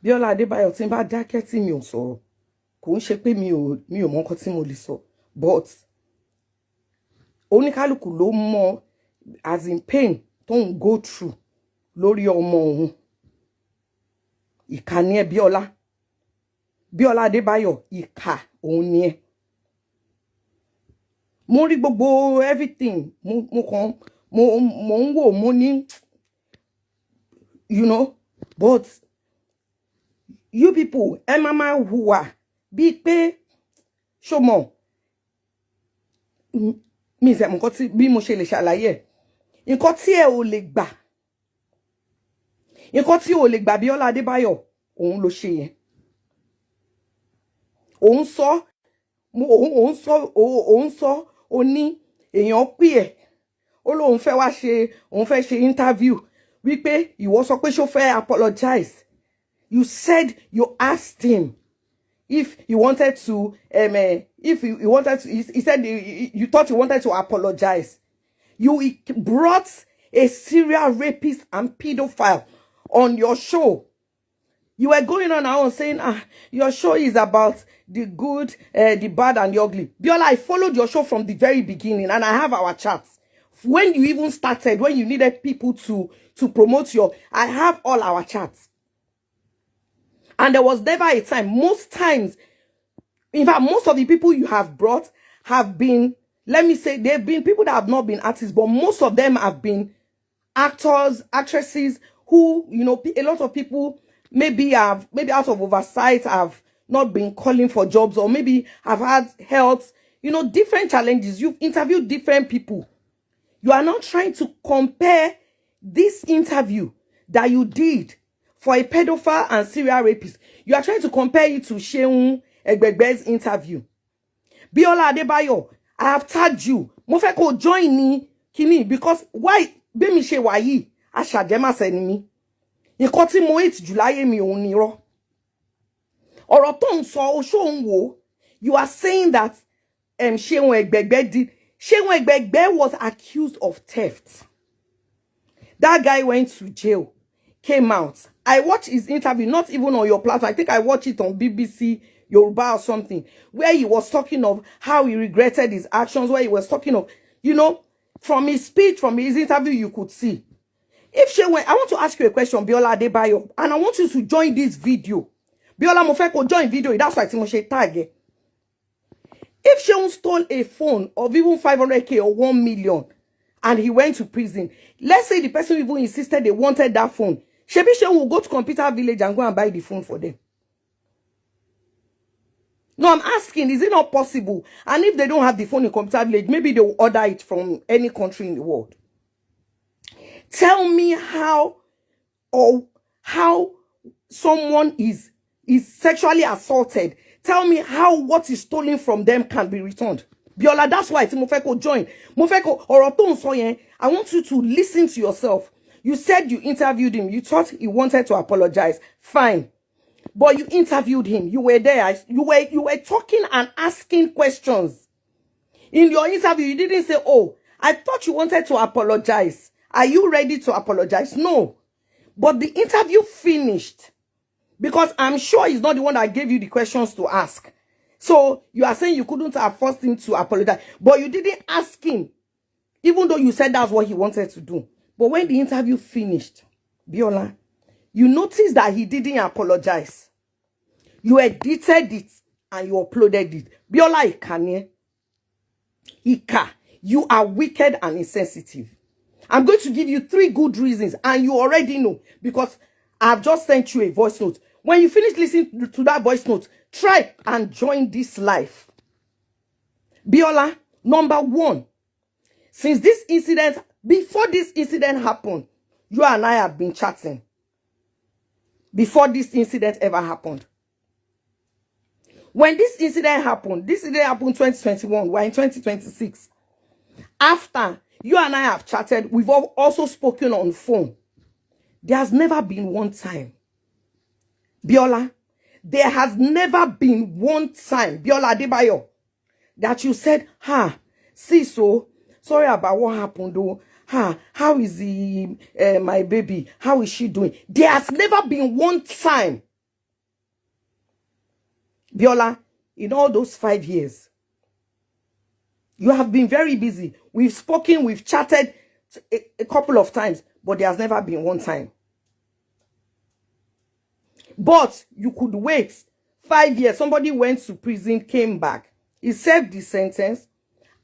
Biola Adebayo tí n bá dákẹ́ tí mi ò sọ̀rọ̀ kò ń ṣe pé mi ò mọ nǹkan tí mo lè sọ but oníkálùkù ló mọ as in pain tó ń go through lórí ọmọ òun. Ìkà ni ẹ́ Biola Adebayo, ìkà òun ni ẹ́. Mo rí gbogbo everything mo ń wò mo ní you know but you people ẹ máa hùwà bíi pé ṣọmọ mi ìfẹ́ nǹkan tí bí mo ṣe lè ṣàlàyé ẹ̀ nǹkan tí ẹ ò lè gbà Biola Adebayo òun ló ṣe yẹn òun sọ ó ní èèyàn pè ẹ́ ó lóun fẹ́ ṣe interview wípé ìwọ sọ pé ṣó fẹ́ apologize. You said you asked him if he wanted to, he said you thought he wanted to apologize. You brought a serial rapist and pedophile on your show. You were going on and on saying, your show is about the good, the bad, and the ugly. Biola, I followed your show from the very beginning, and I have our chats. When you even started, when you needed people to promote I have all our chats. And there was never a time, most times, in fact, most of the people you have brought have been, let me say, they've been people that have not been artists, but most of them have been actors, actresses who, you know, a lot of people maybe out of oversight have not been calling for jobs or maybe have had health, you know, different challenges. You've interviewed different people. You are not trying to compare this interview that you did for a pedophile and serial rapist. You are trying to compare it to Seun Egbegbe's interview. Biola Adebayo, I have tagged you. Mo fẹ́ kó join ni kini because why be mi ṣe wà yìí aṣàjẹmá sẹ́ni mi. Nǹkan tí mo hate jù láyé mi òun ni irọ́. Ọ̀rọ̀ tó ń sọ o ṣó ń wò. You are saying that Seun Egbegbe did. Seun Egbegbe was accused of theft. That guy went to jail, came out. I watched his interview, not even on your platform. I think I watched it on BBC Yoruba or something, where he was talking of how he regretted his actions, where he was talking of, you know, from his speech, from his interview, you could see. If Seun, I want to ask you a question, Biola Adebayo, and I want you to join this video. Biola mo fẹ́ kó join video, that's why mo ṣe tag. If Seun stole a phone of even 500k or 1 million and he went to prison, let's say the person even insisted they wanted that phone, Shebi Seun will go to Computer Village and go and buy the phone for them. No, I'm asking, is it not possible? And if they don't have the phone in Computer Village, maybe they will order it from any country in the world. Tell me how someone is sexually assaulted. Tell me how what is stolen from them can be returned. Biola, that's why mo fẹ́ kó join. Mo fẹ́ kó ọ̀rọ̀ tó ń sọ yẹn. I want you to listen to yourself. You said you interviewed him. You thought he wanted to apologize. Fine. But you interviewed him. You were there. You were talking and asking questions. In your interview, you didn't say, "Oh, I thought you wanted to apologize. Are you ready to apologize?" No. But the interview finished. Because I'm sure he's not the one that gave you the questions to ask. So you are saying you couldn't have forced him to apologize. But you didn't ask him. Even though you said that's what he wanted to do. But when the interview finished, Biola, you noticed that he didn't apologize. You edited it and you uploaded it. Biola Ikanye. Ika. You are wicked and insensitive. I'm going to give you 3 good reasons. And you already know. Because I've just sent you a voice note. When you finish listening to that voice note, try and join this live. Biola, number 1. Since this incident, before this incident happened, you and I have been chatting. Before this incident ever happened. When this incident happened 2021, we're in 2026. After, you and I have chatted, we've also spoken on phone. There has never been one time. Biola, there has never been one time, Biola Adebayo, that you said, see, so sorry about what happened though. How is my baby? How is she doing? There has never been one time Biola, in all those 5 years, you have been very busy. We've spoken, we've chatted a couple of times, but there has never been one time. But you could wait 5 years. Somebody went to prison, came back. He served the sentence,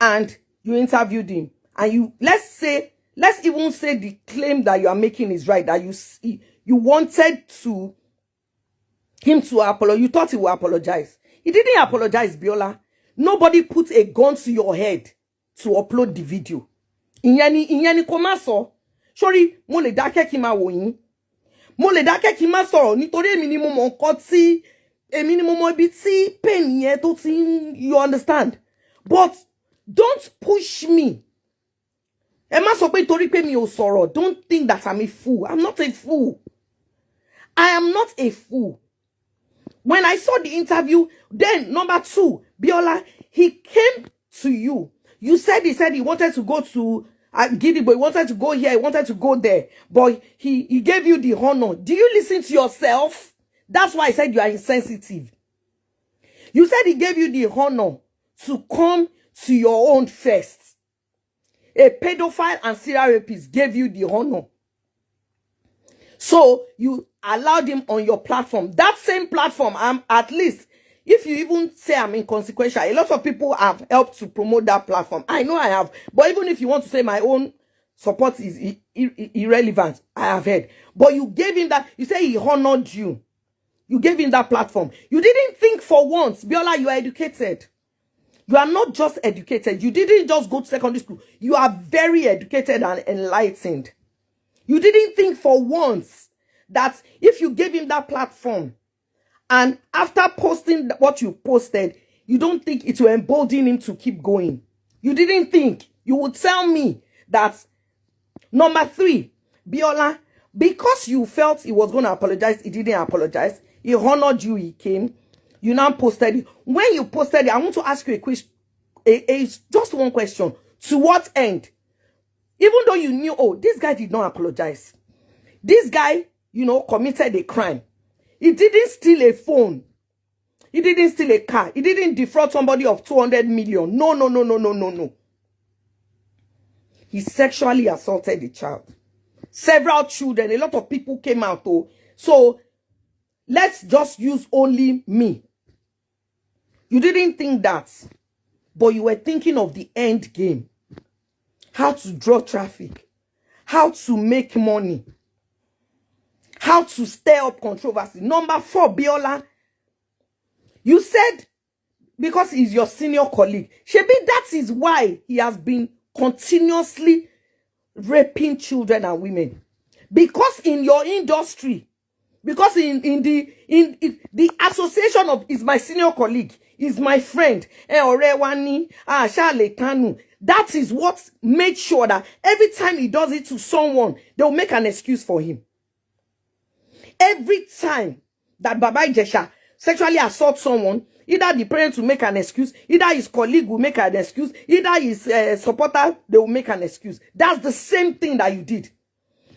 and you interviewed him. And you, let's even say the claim that you are making is right, that you wanted him to apologize. You thought he would apologize. He didn't apologize, Biola. Nobody put a gun to your head to upload the video. Ìyẹn ni kò má sọ. Sorry, mo lè dákẹ́ kí n máa wò yín. Mo lè dákẹ́ kí n má sọ̀rọ̀ nítorí èmi ni mo mọ nǹkan tí èmi ni mo mọ ibi tí pain yẹn tó ti you understand. But don't push me. Ẹ má sọ pé torí pé mi ò sọ̀rọ̀. Don't think that I'm a fool. I'm not a fool. I am not a fool. When I saw the interview, then number 2, Biola, he came to you. You said he wanted to go to Gidigbo, he wanted to go here, he wanted to go there, but he gave you the honor. Do you listen to yourself? That's why I said you are insensitive. You said he gave you the honor to come to your own first. A pedophile and serial rapist gave you the honor. So you allowed him on your platform. That same platform, at least, if you even say I'm inconsequential, a lot of people have helped to promote that platform. I know I have. But even if you want to say my own support is irrelevant, I have heard. But you gave him that. You say he honored you. You gave him that platform. You didn't think for once, Biola, you are educated. You are not just educated. You didn't just go to secondary school. You are very educated and enlightened. You didn't think for once that if you gave him that platform and after posting what you posted, you don't think it will embolden him to keep going. You didn't think. You would tell me that. Number 3, Biola, because you felt he was going to apologize, he didn't apologize. He honored you, he came. You now posted it. When you posted it, I want to ask you a question. It's just one question. To what end? Even though you knew, oh, this guy did not apologize. This guy, committed a crime. He didn't steal a phone. He didn't steal a car. He didn't defraud somebody of 200 million. No. He sexually assaulted a child. Several children, a lot of people came out. Oh. So, let's just use only me. You didn't think that. But you were thinking of the end game. How to draw traffic, how to make money, how to stir up controversy. Number 4, Biola, you said because he's your senior colleague. Shebi, that is why he has been continuously raping children and women. Because in your industry, because in the association of is my senior colleague, is my friend, that is what made sure that every time he does it to someone, they'll make an excuse for him. Every time that Baba Ijesha sexually assaults someone, either the parents will make an excuse, either his colleague will make an excuse, either his supporter, they will make an excuse. That's the same thing that you did.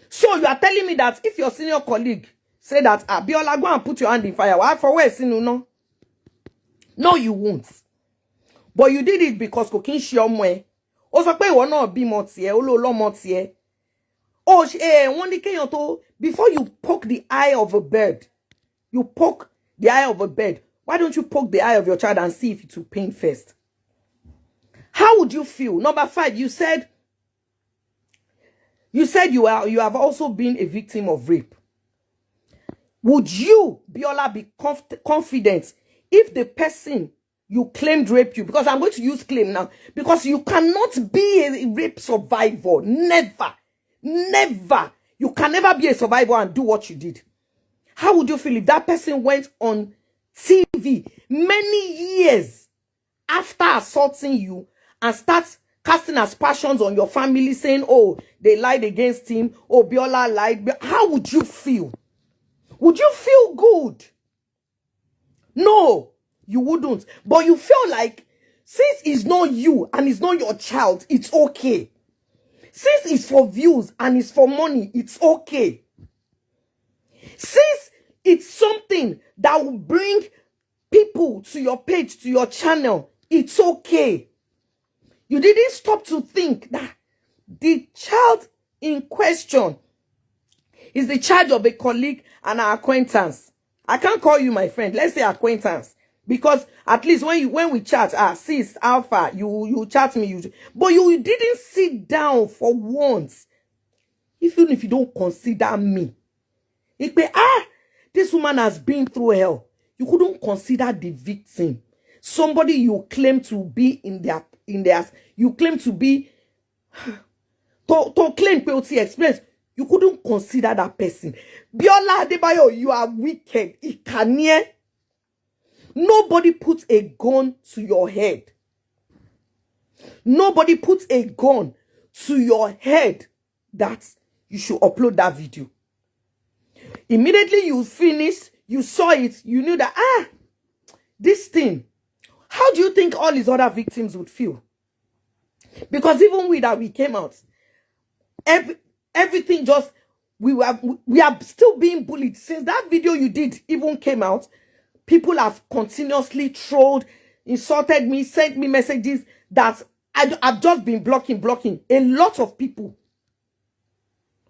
So you are telling me that if your senior colleague say that, Biola, go and put your hand in fire, why for where sin no? No, you won't. But you did it because kokin shiomwe. O sọ pé ìwọ náà bímọ tiẹ̀, ó lọ lọ́mọ tiẹ̀. Oh, wọ́n ní kéèyàn tó, before you poke the eye of a bird, you poke the eye of a bird. Why don't you poke the eye of your child and see if it will pain first? How would you feel? Number 5, you said you have also been a victim of rape. Would you, Biola, be confident if the person you claimed raped you? Because I'm going to use claim now. Because you cannot be a rape survivor. Never. Never. You can never be a survivor and do what you did. How would you feel if that person went on TV many years after assaulting you and starts casting aspersions on your family, saying, oh, they lied against him, oh, Biola lied? How would you feel? Would you feel good? No, you wouldn't. But you feel like, since it's not you and it's not your child, it's okay. Since it's for views and it's for money, it's okay. Since it's something that will bring people to your page, to your channel, it's okay. You didn't stop to think that the child in question is the child of a colleague and an acquaintance. I can't call you my friend. Let's say acquaintance. Because at least when we chat, sis, alpha, you chat me, but you didn't sit down for once. Even if you don't consider me. This woman has been through hell. You couldn't consider the victim. Somebody you claim to be in their you claim to be to claim guilty experience. You couldn't consider that person. Biola Adebayo, you are wicked. Ikanye. Nobody puts a gun to your head. Nobody puts a gun to your head that you should upload that video. Immediately you finished, you saw it, you knew that, this thing, how do you think all his other victims would feel? Because even with that, we came out. Everything just, we are still being bullied. Since that video you did even came out, people have continuously trolled, insulted me, sent me messages that I've just been blocking. A lot of people.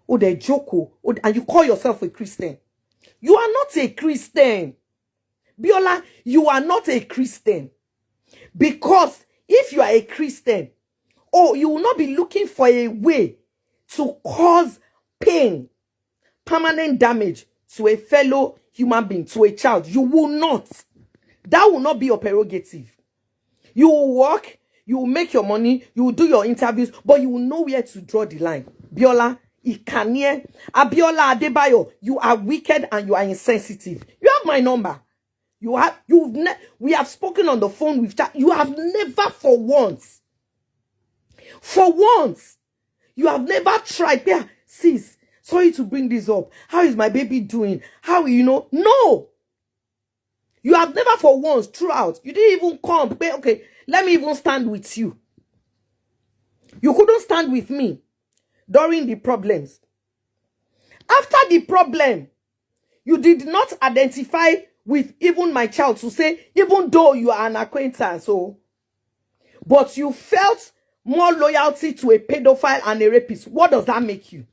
Oh, they joke. Oh, and you call yourself a Christian. You are not a Christian. Biola, you are not a Christian. Because if you are a Christian, you will not be looking for a way to cause pain, permanent damage to a fellow human being, to a child. You will not. That will not be your prerogative. You will work, you will make your money, you will do your interviews, but you will know where to draw the line. Biola, Ikanye, Abiola Adebayo, you are wicked and you are insensitive. You have my number. We have spoken on the phone with that. You have never for once, you have never tried. Yeah, sis, sorry to bring this up. How is my baby doing? How, No. You have never for once throughout. You didn't even come. Okay, let me even stand with you. You couldn't stand with me during the problems. After the problem, you did not identify with even my child to say, even though you are an acquaintance, but you felt more loyalty to a pedophile and a rapist. What does that make you?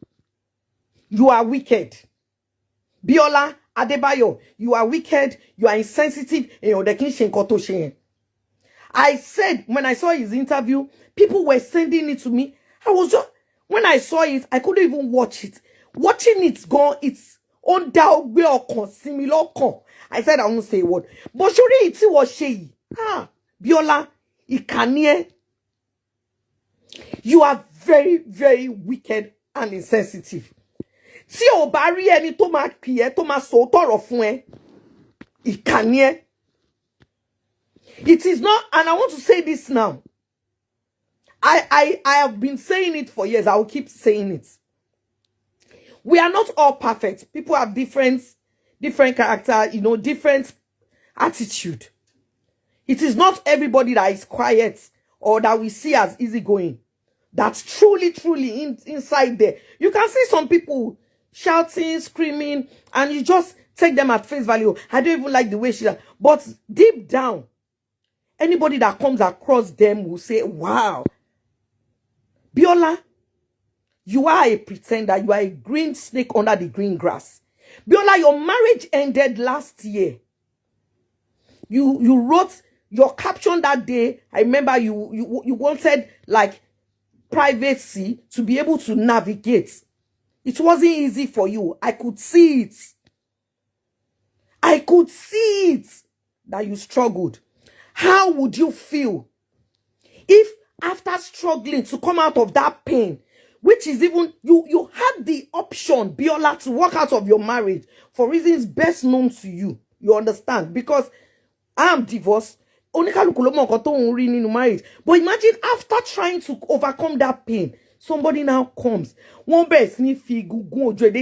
You are wicked. Biola Adebayo, you are wicked, you are insensitive, I said, when I saw his interview, people were sending it to me. When I saw it, I couldn't even watch it. Watching it gone, it's on down I said I won't say a word. But surely it was she. Biola, Ikanye. You are very, very wicked and insensitive. Si o bá rí ẹni tó máa pè ẹ́, tó máa sọ tọrọ fún ẹ, Ikanye. It is not, and I want to say this now. I have been saying it for years. I will keep saying it. We are not all perfect. People have different character, different attitude. It is not everybody that is quiet or that we see as easygoing. That's truly inside there. You can see some people shouting, screaming, and you just take them at face value. I don't even like the way she. But deep down, anybody that comes across them will say, wow, Biola, you are a pretender. You are a green snake under the green grass. Biola, your marriage ended last year. You wrote your caption that day. I remember you wanted like privacy to be able to navigate. It wasn't easy for you. I could see it. I could see it that you struggled. How would you feel if after struggling to come out of that pain, which is even, you had the option, Biola, to walk out of your marriage for reasons best known to you. You understand? Because I am divorced. But imagine after trying to overcome that pain, somebody now comes. They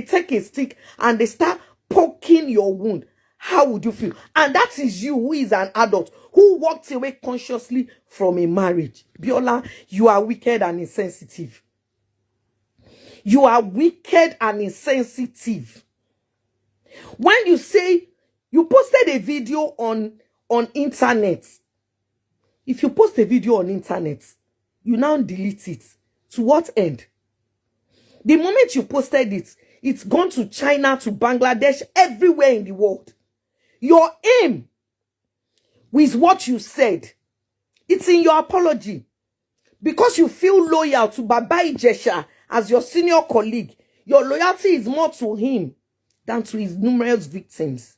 take a stick and they start poking your wound. How would you feel? And that is you, who is an adult, who walked away consciously from a marriage. Biola, you are wicked and insensitive. You are wicked and insensitive. When you say, you posted a video on on internet. If you post a video on internet, you now delete it. To what end? The moment you posted it, it's gone to China, to Bangladesh, everywhere in the world. Your aim with what you said, it's in your apology. Because you feel loyal to Baba Ijesha as your senior colleague, your loyalty is more to him than to his numerous victims.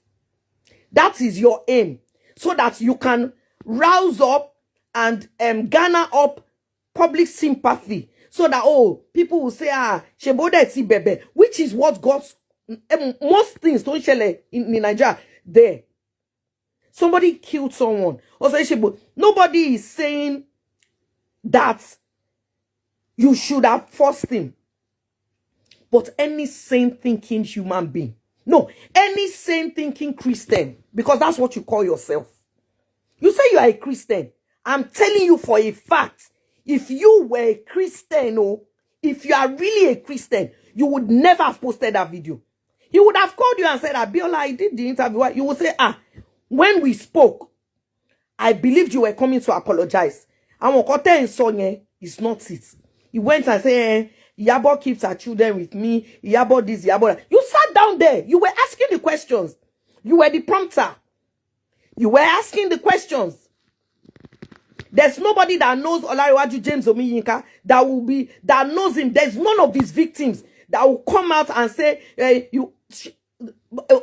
That is your aim. So that you can rouse up and garner up public sympathy. So that, oh, people will say, Shebode si bebe, which is what God's, most things don't share in Nigeria, there. Somebody killed someone. Also, nobody is saying that you should have forced him. But any sane thinking human being, no, any sane thinking Christian, because that's what you call yourself. You say you are a Christian. I'm telling you for a fact, if you were a Christian, or if you are really a Christian, you would never have posted that video. He would have called you and said, Biola, I did the interview. You would say, when we spoke, I believed you were coming to apologize. And Okote and Sonya is not it. He went and said, Yabo keeps her children with me. Yabo this, Yabo that. You sat down there. You were asking the questions. You were the prompter. You were asking the questions. There's nobody that knows Olariwaju James Omiyinka that knows him. There's none of his victims that will come out and say,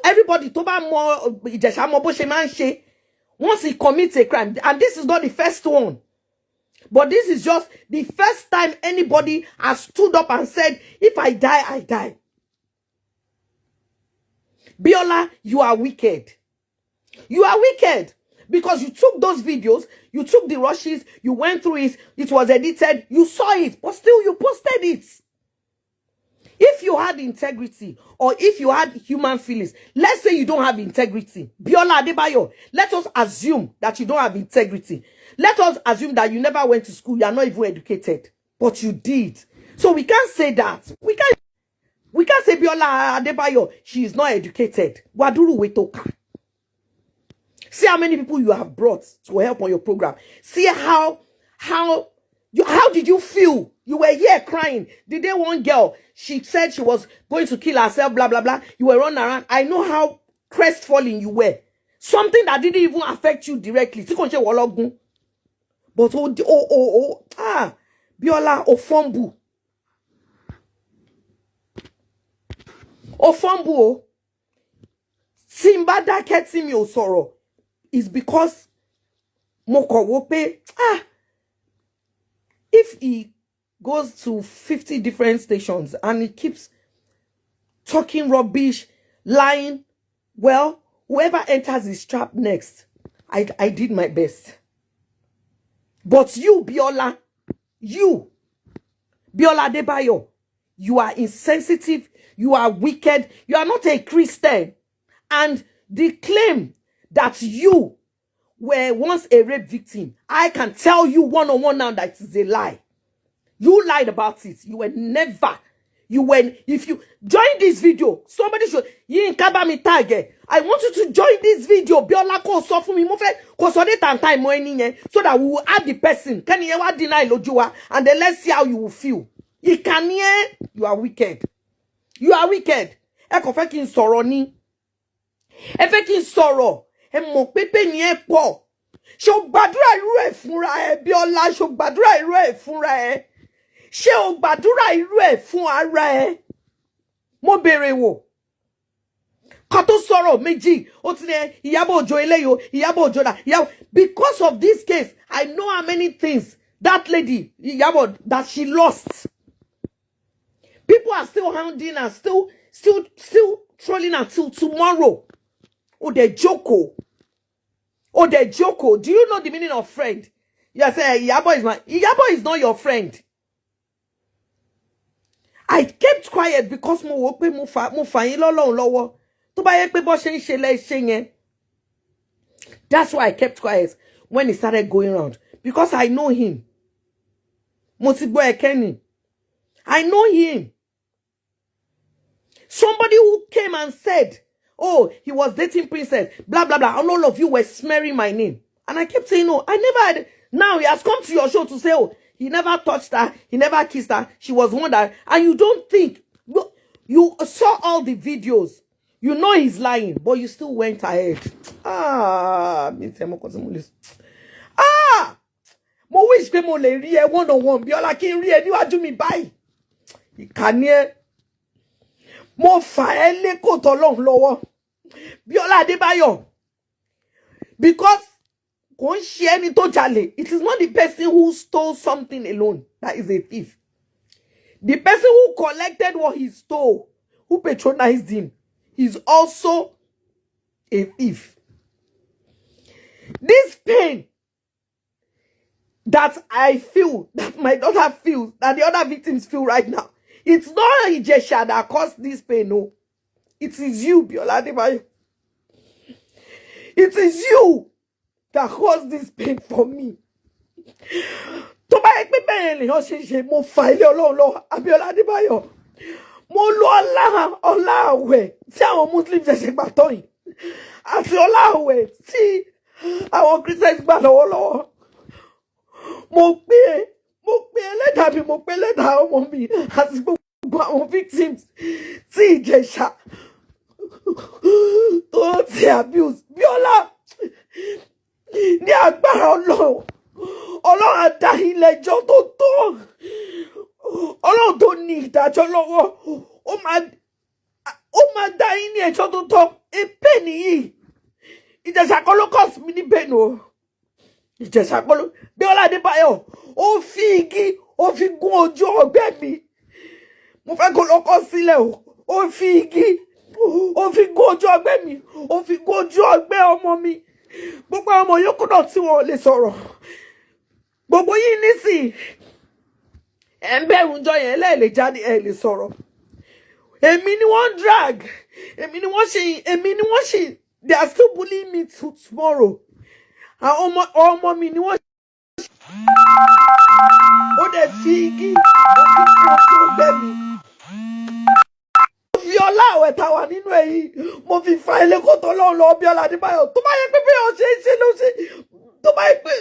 everybody toba mo Ijesha mo bo se man she once he commits a crime. And this is not the first one. But this is just the first time anybody has stood up and said, if I die, I die. Biola, you are wicked. You are wicked. Because you took those videos, you took the rushes, you went through it, it was edited, you saw it, but still you posted it. If you had integrity, or if you had human feelings, let's say you don't have integrity. Biola Adebayo, let us assume that you don't have integrity. Let us assume that you never went to school, you are not even educated, but you did. So we can't say that. We can't say Biola Adebayo, she is not educated. Waduru wetoka. See how many people you have brought to help on your program. See how did you feel? You were here crying. The day one girl, she said she was going to kill herself, blah, blah, blah. You were running around. I know how crestfallen you were. Something that didn't even affect you directly. But Biola Ofombu. Ofombu. Simba daketi mi osoro. Is because Moko Wope, if he goes to 50 different stations and he keeps talking rubbish, lying, well, whoever enters his trap next, I did my best. But you, Biola Adebayo, you are insensitive, you are wicked, you are not a Christian. And the claim that you were once a rape victim, I can tell you one-on-one now that it is a lie. You lied about it. You were never. If you join this video, somebody should, I want you to join this video. Biola ko so fún mi mo fẹ́ ko so date and time mo eni yen so that we will add the person. Can you ever deny lojuwa? And then let's see how you will feel. You are wicked. You are wicked. E ko fẹ́ kí n sọ̀rọ̀ ni. E fẹ́ kí n sọ̀rọ̀. E mo pepe ni e po. Ṣó gbàdúrà irú ẹ̀ fúnra ẹ Biola, ṣó gbàdúrà irú ẹ̀ fúnra ẹ. Ṣé o gbàdúrà irú ẹ̀ fún ara ẹ? Mo bèrè wò. Ká tó sọ̀rọ̀ méjì, ó ti ní Ìyábọ̀ Òjó eléyò, Ìyábọ̀ Òjó da. Because of this case, I know how many things that lady, Ìyábọ̀, that she lost. People are still hounding her, still trolling until tomorrow. Oh, they joko. Oh, they joko. Do you know the meaning of friend? You say Ìyábọ̀ is not your friend. I kept quiet because mo wò pé mo fà yín lọ́lọ́run lọ́wọ́. Tó bá yẹ pé bó ṣe ń ṣe lẹ ṣe yẹn. That's why I kept quiet when he started going around, because I know him. Mo ti gbọ́ ẹ̀kẹ́ni. I know him. Somebody who came and said, Oh, he was dating Princess, blah, blah, blah. And all of you were smearing my name. And I kept saying, no, I never had. Now he has come to your show to say, oh, he never touched her, he never kissed her. She was one that, and you don't think, you saw all the videos. You know he's lying, but you still went ahead. Ah, mo wish pé mo lè rí ẹ one on one Biola kí n rí ẹ níwájú mi báyìí. Ìkànnì ẹ. Mo fà ẹ́ lé kòtò Ọlọ́run lọ́wọ́. Biola Adebayo. Because kò ń ṣe ẹni tó jalè. It is not the person who stole something alone that is a thief. The person who collected what he stole, who patronized him, is also a thief. This pain that I feel, that my daughter feels, that the other victims feel right now, it's not Ijesha that caused this pain, no. It is you, Biola Adebayo. It is you that caused this pain for me. Tó bá yẹ pé bẹ́ẹ̀ lèèyàn ṣe mo fa ilé Ọlọ́run lọ Biola Adebayo. Mo lo ọlá àwẹ̀ tí àwọn Muslims ṣẹ̀ṣẹ̀ gbà tán yìí. Àti ọlá àwẹ̀ tí àwọn Christians gbà lọ́wọ́lọ́wọ́. Mo pe ẹlẹ́dàá mi, mo pe ẹlẹ́dàá ọmọ mi àti gbogbo àwọn victims tí Ìjẹ̀ṣà tó ti abuse. Biola, ní agbára Ọlọ́run, Ọlọ́run á dá yín lẹ́jọ́ tó tọ́. Ọlọ́run tó ní ìdájọ́ lọ́wọ́, ó máa dá yín ní ẹjọ́ tó tọ́. Èpè nìyí. Ìjẹ̀ṣà kọ́ ló cause mi ní pain o. Ìjẹ̀ṣà kọ́ ló. Biola Adebayo, ó fi igi, ó fi gún ojú ọgbẹ́ mi. Mo fẹ́ kó lọ kọ sílẹ̀ o. Ó fi igi, ó fi gún ojú ọgbẹ́ mi. Ó fi gún ojú ọgbẹ́ ọmọ mi. Gbogbo àwọn ọmọ yòókù náà tí wọn ò lè sọ̀rọ̀. Gbogbo yín nísìn. Ẹ ń bẹ̀rù ńjọ́ yẹn lè jáde ẹ lè sọ̀rọ̀. Èmi ni wọ́n drag. Èmi ni wọ́n ṣe. They are still bullying me to tomorrow. Àwọn ọmọ mi ni wọ́n. Ó dẹ̀ fi igi, ó fi kú ojú ọgbẹ́ mi. Mo fi ọlá àwẹ̀ tá wà nínú èyí. Mo fi fa ilé kòtò Ọlọ́run lọ Biola Adebayo. Tó bá yẹ pé bí o ṣe ló ṣe. Tó bá yẹ pé.